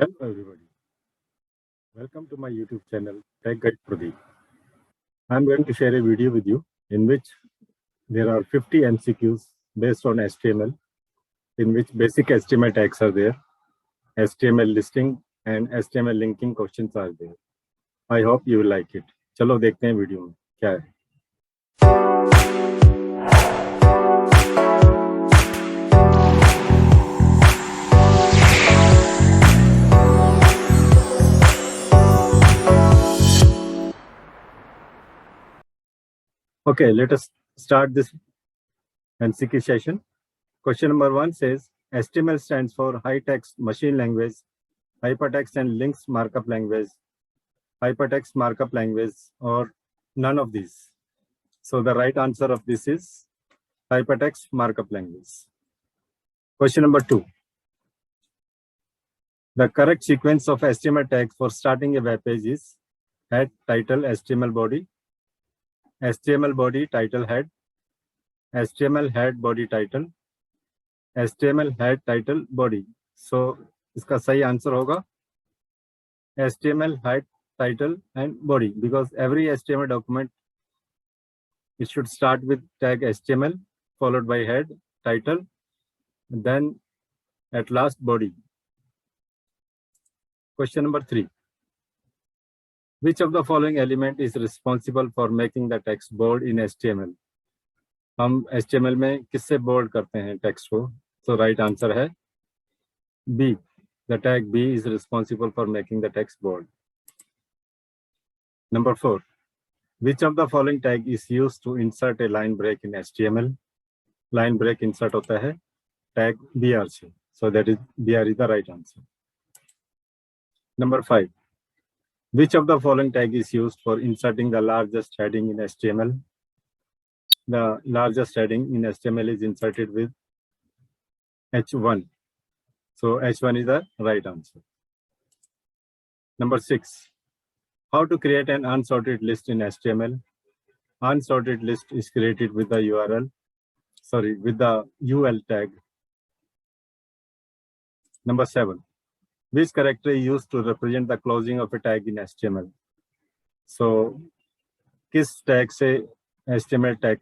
Hello everybody, welcome to my YouTube channel Tech Guide Pradeep. I am going to share a video with you in which there are 50 MCQs based on HTML, in which basic HTML tags are there, HTML listing and HTML linking questions are there. I hope you will like it. चलो देखते हैं video में क्या है. Okay, let us start this MCQ session. Question number 1 says HTML stands for High Text Machine Language, Hypertext and Links Markup Language, Hypertext Markup Language, or none of these. So the right answer of this is Hypertext Markup Language. Question number 2. The correct sequence of HTML tags for starting a web page is head, title, HTML body, HTML body, title, head, HTML head, body, title, HTML head, title, body. So इसका सही answer होगा HTML head, title and body, because every HTML document it should start with tag HTML followed by head, title, then at last body. Question number 3. Which of the following element is responsible for making the text bold in HTML? हम HTML में किससे bold करते हैं text को? So right answer है B. The tag B is responsible for making the text bold. Number 4. Which of the following tag is used to insert a line break in HTML? Line break insert होता है tag BR से. So that is BR is the right answer. Number 5. Which of the following tag is used for inserting the largest heading in HTML? The largest heading in HTML is inserted with H1. So H1 is the right answer. Number 6. How to create an unsorted list in HTML? Unsorted list is created with the with the UL tag. Number 7. Which character is used to represent the closing of a tag in HTML? So, किस tag से HTML tag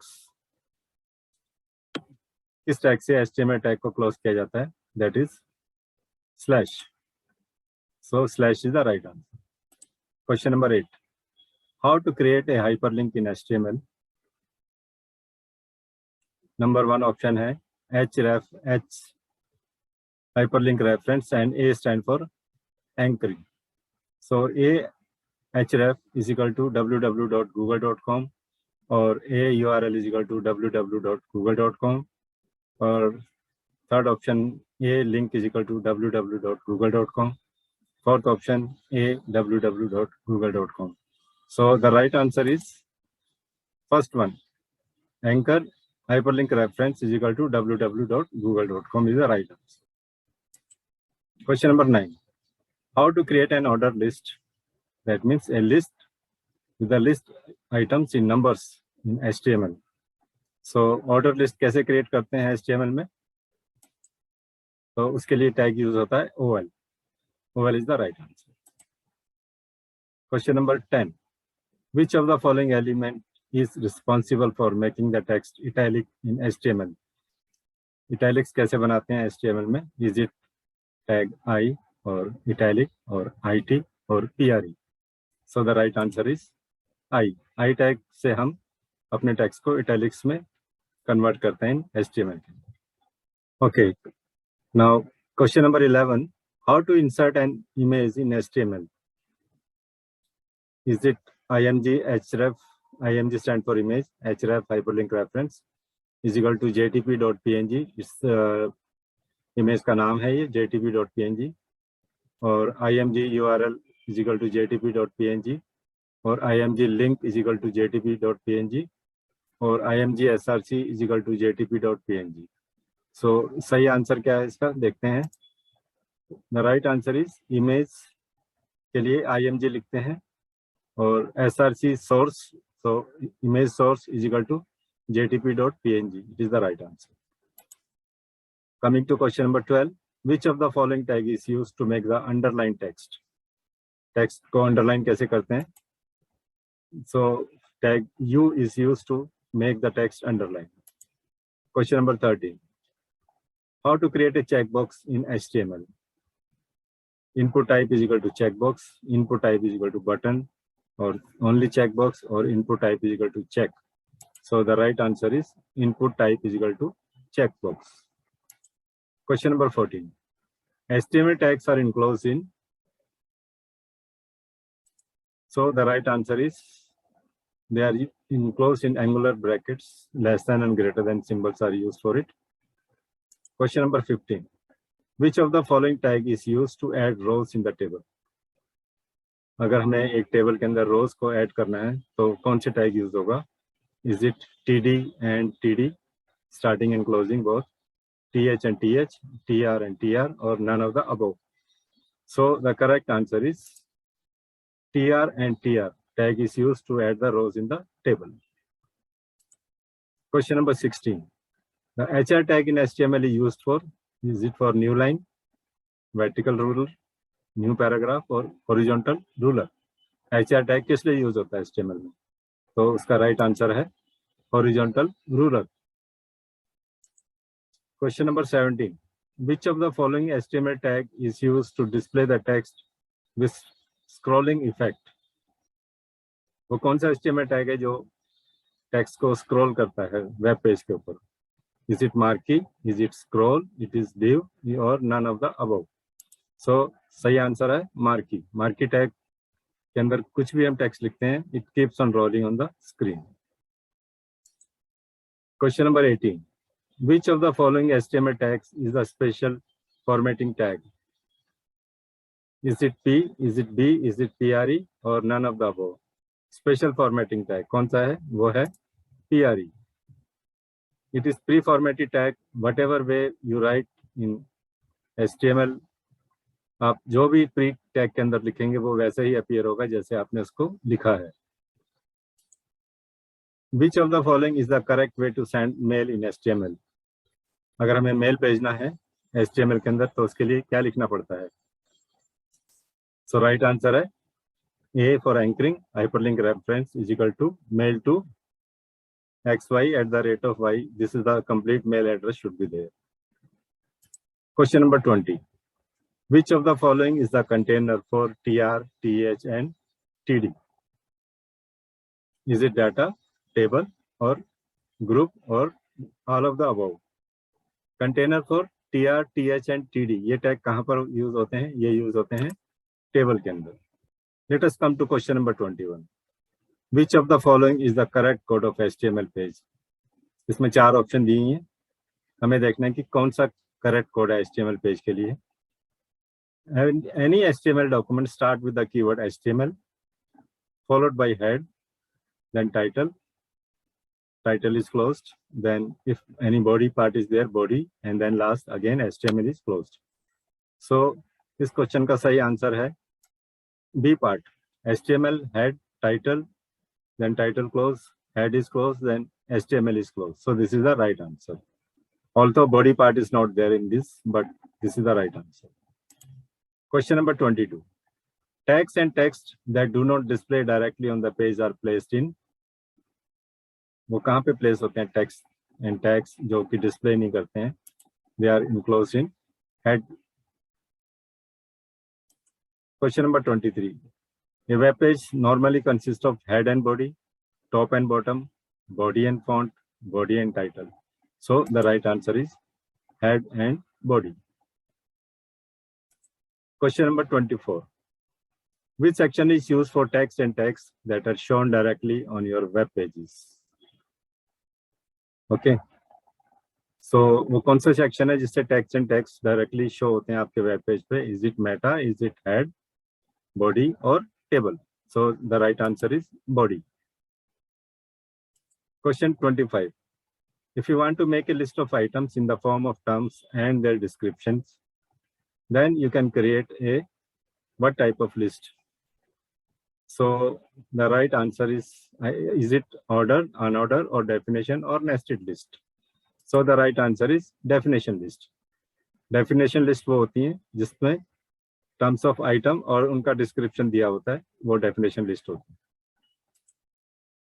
को close किया जाता है? That is slash. So slash is the right answer. Question number 8. How to create a hyperlink in HTML? Number 1 option है href, H hyperlink reference, and A stand for anchoring. So href is equal to www.google.com or a URL is equal to www.google.com, or third option a link is equal to www.google.com, fourth option a www.google.com. So the right answer is first one, anchor hyperlink reference is equal to www.google.com is the right answer. Question number 9. How to create an ordered list? That means a list with the list items in numbers in HTML. So order list कैसे create करते हैं HTML में? तो उसके लिए tag use होता है OL. OL is the right answer. Question number 10. Which of the following element is responsible for making the text italic in HTML? Italics कैसे बनाते हैं HTML में? Is it tag I or italic or IT or PRE? So the right answer is I. I tag से हम अपने text को italics में convert करते हैं HTML के. Okay. Now question number 11. How to insert an image in HTML? Is it img href? Img stand for image. Href hyperlink reference is equal to jtp.png. इस image का नाम है ये jtp.png, और img URL is equal to jtp.png, और img link is equal to jtp.png, और img src is equal to jtp.png. So सही answer क्या है इसका देखते हैं. The right answer is image के लिए img लिखते हैं और src source, so image source is equal to jtp.png. It is the right answer. Coming to question number 12. Which of the following tag is used to make the underline text? Text को underline कैसे करते हैं? So tag U is used to make the text underline. Question number 13. How to create a checkbox in HTML? Input type is equal to checkbox, input type is equal to button, or only checkbox, or input type is equal to check. So the right answer is input type is equal to checkbox. Question number 14. HTML tags are enclosed in. So the right answer is they are enclosed in angular brackets. Less than and greater than symbols are used for it. Question number 15. Which of the following tag is used to add rows in the table? अगर हमें एक table के अंदर रोज को add करना है तो कौन से टैग यूज होगा? Is it TD and TD, starting and closing both, TH and TH, TR and TR, or none of the above? So the correct answer is TR and TR tag is used to add the rows in the table. Question number 16. The HR tag in HTML is used for, is it for new line, vertical ruler, new paragraph, or horizontal ruler? HR tag किस लिए use होता है HTML में? तो उसका right answer है horizontal ruler. Question number 17. Which of the following HTML tag is used to display the text with scrolling effect? वो कौन सा HTML tag है जो टेक्स्ट को स्क्रॉल करता है वेब पेज के ऊपर? Is it marquee, is it scroll, it is div, or none of the above? So सही आंसर है marquee. Marquee tag के अंदर कुछ भी हम टेक्स्ट लिखते हैं, it keeps on rolling on the screen. Question number 18. Which of the following HTML tags is a special formatting tag? Is it P, is it B, is it PRE, or none of the above? Special formatting tag कौन सा है? वो है PRE. It is pre-formatted tag. Whatever way you write in HTML, आप जो भी pre tag के अंदर लिखेंगे वो वैसे ही अपीयर होगा जैसे आपने उसको लिखा है. Which of the following is the correct way to send mail in HTML? अगर हमें मेल भेजना है HTML के अंदर तो उसके लिए क्या लिखना पड़ता है? So right answer है A for anchoring, hyperlink reference is equal to mail to xy@y. This is the complete mail address should be there. Question number 20. Which of the following is the container for TR, TH, and TD? Is it data, table, or group, or all of the above? Container for TR, TH, and TD ये tag कहाँ पर use होते हैं? ये use होते हैं table के अंदर. Let us come to question number 21. Which of the following is the correct code of HTML page? इसमें 4 ऑप्शन दिए हैं, हमें देखना है कि कौन सा करेक्ट कोड है HTML पेज के लिए. Any HTML document start with the keyword HTML followed by head, then title. Title is closed. Then if any body part is there, body, and then last again HTML is closed. So इस question का सही answer है B part. HTML head, title, then title close, head is closed, then HTML is closed. So this is the right answer. Although body part is not there in this, but this is the right answer. Question number 22. Tags and text that do not display directly on the page are placed in. वो कहाँ पे place होते हैं text and tags जो कि display नहीं करते हैं? They are enclosed in head. Question number 23. A web page normally consists of head and body, top and bottom, body and font, body and title. So the right answer is head and body. Question number 24. Which section is used for text and text that are shown directly on your web pages? Okay. So वो कौन सा section है जिससे text and text directly show होते हैं आपके web page पे? Is it meta? Is it head, body, or table? So the right answer is body. Question 25. If you want to make a list of items in the form of terms and their descriptions, then you can create a what type of list? So the right answer is it order, unordered, or definition, or nested list? So the right answer is definition list. Definition list वो होती है जिसमें terms of item और उनका description दिया होता है, वो डेफिनेशन लिस्ट होती है।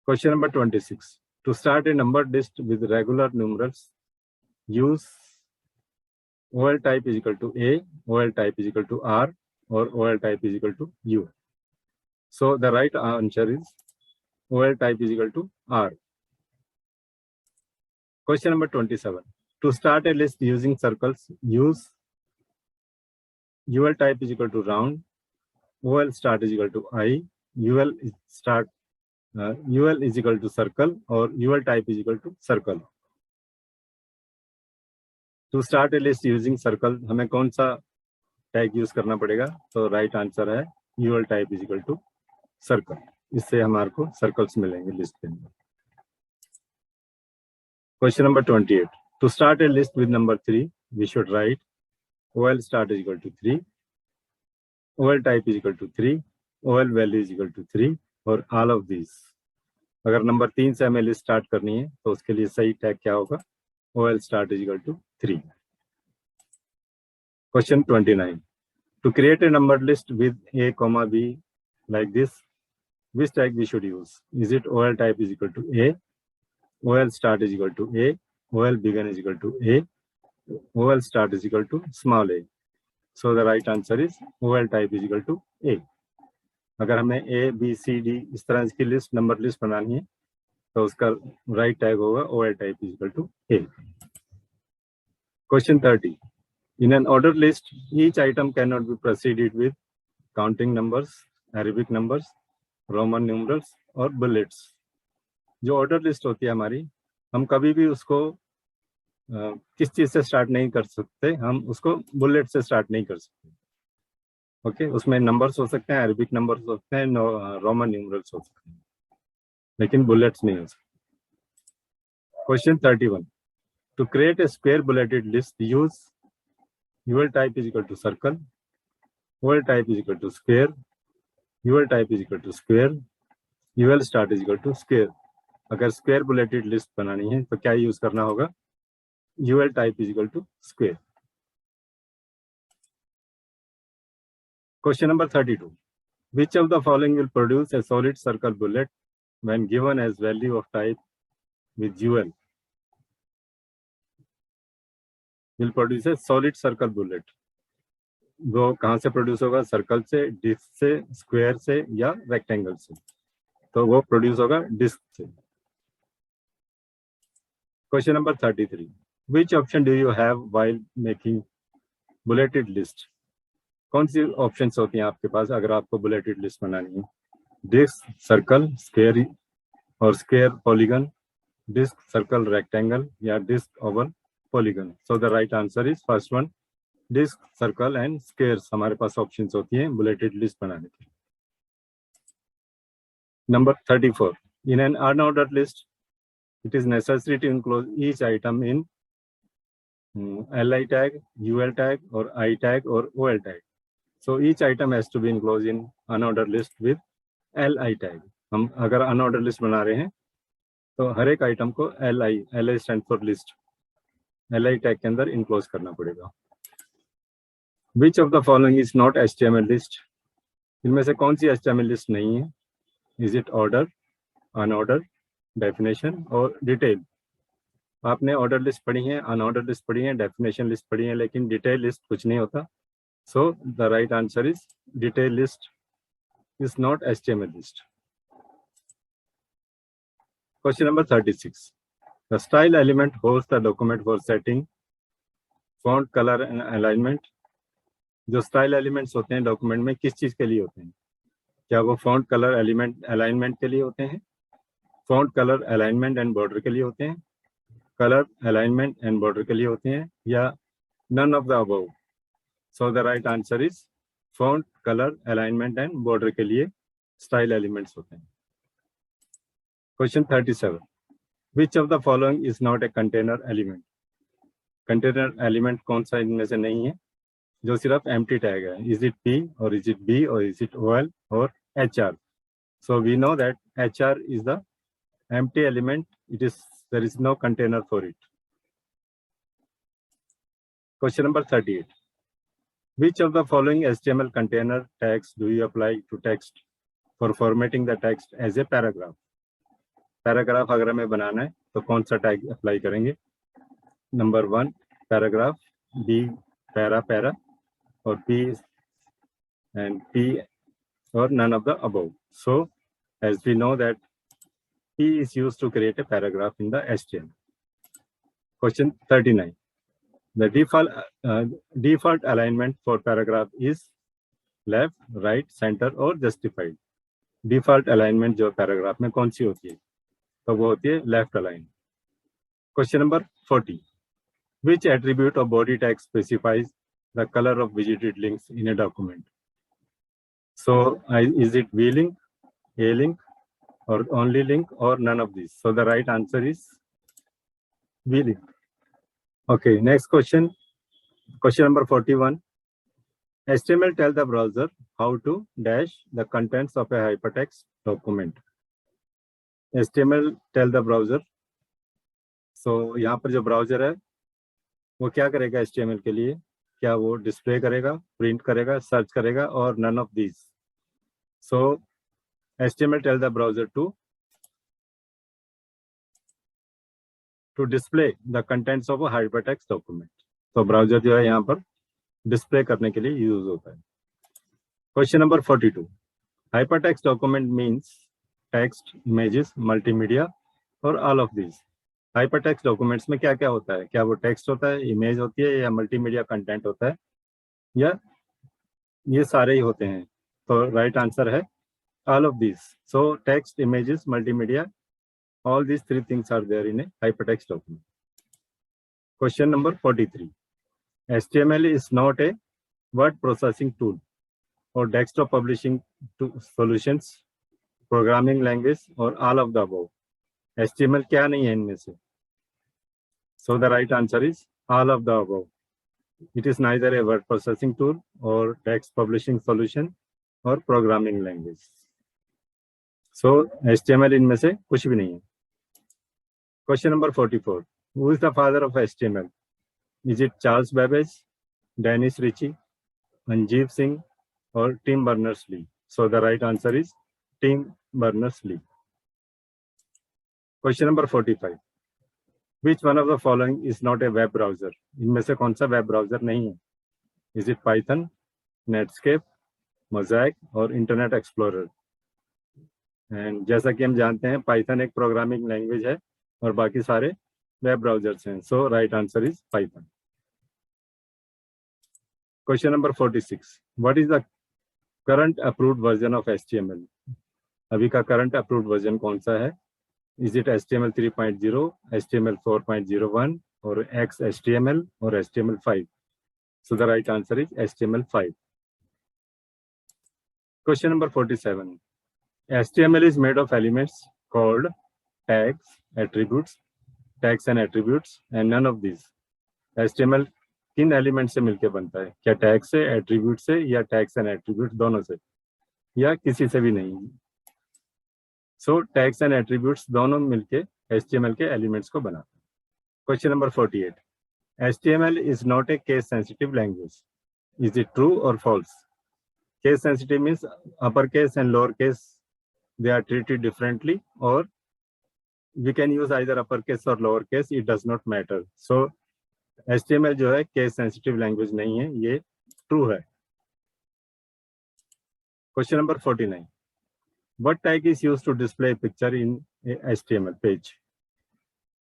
Question number 26, to start a number list with regular numerals use OL type is equal to A, OL type is equal to R, or OL type is equal to U. So the right answer is OL type is equal to R. Question number 27. To start a list using circles, use UL type is equal to round, OL start is equal to I, UL is equal to circle, or UL type is equal to circle. To start a list using circle, हमें कौन सा tag use करना पड़ेगा? तो right answer है UL type is equal to circle. इससे हमारे को सर्कल्स मिलेंगे लिस्ट के अंदर। Question number 28. To start a list with number 3, we should write OL start is equal to 3, OL type is equal to 3, OL value is equal to 3, और all of these. अगर number 3 से हमें list start करनी है तो उसके लिए सही टैग क्या होगा? OL start is equal to 3. Question 29. To create a numbered list with A, B like this, which tag we should use? Is it OL type is equal to A, OL start is equal to A, OL begin is equal to A, OL start is equal to small a. So the right answer is OL type is equal to A. अगर हमें A, B, C, D इस तरह की list number list बनानी है तो उसका right tag होगा OL type is equal to A. Question 30. In an ordered list, each item cannot be preceded with counting numbers, Arabic numbers, Roman numerals और bullets. जो ऑर्डर लिस्ट होती है हमारी, हम कभी भी उसको किस चीज से स्टार्ट नहीं कर सकते, हम उसको बुलेट से स्टार्ट नहीं कर सकते। ओके, उसमें नंबर्स हो सकते हैं, अरबिक नंबर्स हो सकते हैं, रोमन न्यूमरल्स हो सकते हैं, लेकिन बुलेट्स नहीं हो सकते। Question 31. To create a square bulleted list use UL type is equal to circle, OL type is equal to square, UL type is equal to square, UL start is equal to square. अगर square bulleted list बनानी है तो क्या use करना होगा? UL type is equal to square. Question number 32. Which of the following will produce a solid circle bullet when given as value of type with UL? Will produce a solid circle bullet. वो कहाँ से produce होगा? Circle से, disc से, square से या rectangle से? तो वो प्रोड्यूस होगा डिस्क से। Question number 33. Which option do you have while making bulleted list? कौन सी ऑप्शंस होती हैं आपके पास अगर आपको बुलेटेड लिस्ट बनानी है? डिस्क, सर्कल, स्क्वायर और square polygon, disc, circle, rectangle या disc, oval, polygon. So the right answer is first one, disc, circle and squares हमारे पास ऑप्शंस होती हैं बुलेटेड लिस्ट बनाने की. Number 34. In an unordered list it is necessary to enclose each item in LI tag, UL tag or I tag or OL tag. So each item has to be enclosed in unordered list with LI tag. हम अगर unordered list बना रहे हैं तो हर एक item को LI stand for list, LI tag के अंदर इनक्लोज करना पड़ेगा. Which of the following is not HTML list? इनमें से कौन सी HTML लिस्ट नहीं है? Is it order, unorder, definition और डिटेल? आपने ऑर्डर लिस्ट पढ़ी है, अनऑर्डर लिस्ट पढ़ी है, डेफिनेशन लिस्ट पढ़ी है, लेकिन डिटेल लिस्ट कुछ नहीं होता. सो the right answer is detail list is not HTML list. Question number 36. The style element holds the document for setting font, colour and alignment. जो स्टाइल एलिमेंट्स होते हैं डॉक्यूमेंट में किस चीज के लिए होते हैं? क्या वो फॉन्ट, कलर, एलिमेंट, अलाइनमेंट के लिए होते हैं? Font, colour, alignment and border के लिए होते हैं? कलर, अलाइनमेंट एंड बॉर्डर के लिए होते हैं या none of the above? So the right answer is font, colour, alignment and border के लिए स्टाइल एलिमेंट्स होते हैं. Question 37. Which of the following is not a container element? Container element कौन सा इनमें से नहीं है जो सिर्फ एम्प्टी टैग है? इज इट P और इज इट B और इज इट OL और HR? So we know that HR is the empty element. There is no container for it. Question number 38. Which of the following HTML container tags do you apply to text for formatting the text as a paragraph? Paragraph अगर हमें बनाना है तो कौन सा tag apply करेंगे? Number 1 paragraph, B para para, और P and P or none of the above. So as we know that P is used to create a paragraph in the HTML. Question 39. The default alignment for paragraph is left, right, center or justified. Default alignment जो paragraph में कौन सी होती है? तो वो होती है left align. Question number 40. Which attribute of body tag specifies the color of visited links in a document? So is it V link, A link, or only link, or none of these? So the right answer is V link. Okay, next question. Question number 41. HTML tell the browser how to dash the contents of a hypertext document. HTML tell the browser. So यहाँ पर जो browser है वो क्या करेगा HTML के लिए? क्या वो डिस्प्ले करेगा, प्रिंट करेगा, सर्च करेगा, और none of these? So HTML tell the browser to display the contents of a hypertext document. तो ब्राउजर जो है यहाँ पर डिस्प्ले करने के लिए यूज होता है. Question number 42. Hypertext document means text, images, multimedia और all of this. Hypertext documents में क्या क्या होता है? क्या वो टेक्स्ट होता है, इमेज होती है, या मल्टीमीडिया कंटेंट होता है, या ये सारे ही होते हैं? तो राइट आंसर है all of this. So text, images, multimedia, all these three things are there in a hypertext document. Question number 43. HTML is not a word processing tool or desktop publishing solutions, programming language, or all of the above. HTML क्या नहीं है इनमें से? So the right answer is all of the above. It is neither a word processing tool or text publishing solution or programming language. So HTML इनमें से कुछ भी नहीं है. Question number 44. Who is the father of HTML? Is it Charles Babbage, Dennis Ritchie, Anjeev Singh, or Tim Berners-Lee? So the right answer is Tim Berners-Lee. Question number 45. Which one of the following is not a web browser? इनमें से कौन सा web browser नहीं है? Is it Python, Netscape, Mosaic, or Internet Explorer? And जैसा कि हम जानते हैं Python एक प्रोग्रामिंग लैंग्वेज है और बाकी सारे वेब ब्राउजर्स हैं. So right answer is Python. Question number 46. What is the current approved version of HTML? अभी का करंट अप्रूव्ड वर्जन कौन सा है? इज इट HTML 3.0, HTML 4.01, और XHTML, और HTML5? So the right answer is HTML5. Question number 47. HTML is made of elements called tags, attributes, tags and attributes, and none of these. HTML किन element से मिलके बनता है? क्या tag से, attribute से, या टैग्स एंड एट्रीब्यूट दोनों से, या किसी से भी नहीं? सो टैग्स एंड एट्रीब्यूट्स दोनों मिलके HTML के एलिमेंट्स को बनाते हैं. Question number 48. HTML is not a case sensitive language. Is it true or false? Case sensitive means uppercase and lowercase, they are treated differently, or we can use either uppercase or lowercase, it does not matter. So HTML जो है case sensitive language नहीं है, ये true है. Question number 49. What tag is used to display a picture in a HTML page?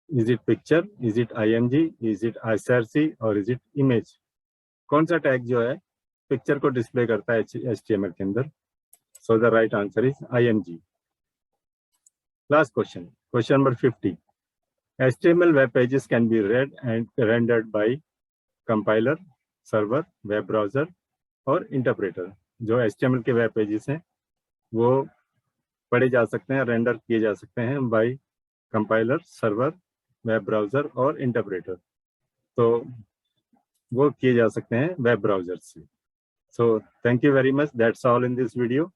Is it picture, is it img, is it src, or is it image? कौन सा tag जो है picture को display करता है HTML के अंदर? So the right answer is img. Last question. Question number 50. HTML web pages can be read and rendered by compiler, server, web browser, और interpreter. जो HTML के वेब पेजेस हैं वो पढ़े जा सकते हैं, रेंडर किए जा सकते हैं by compiler, server, web browser और इंटरप्रेटर. तो वो किए जा सकते हैं वेब ब्राउजर से. So thank you very much. That's all in this video.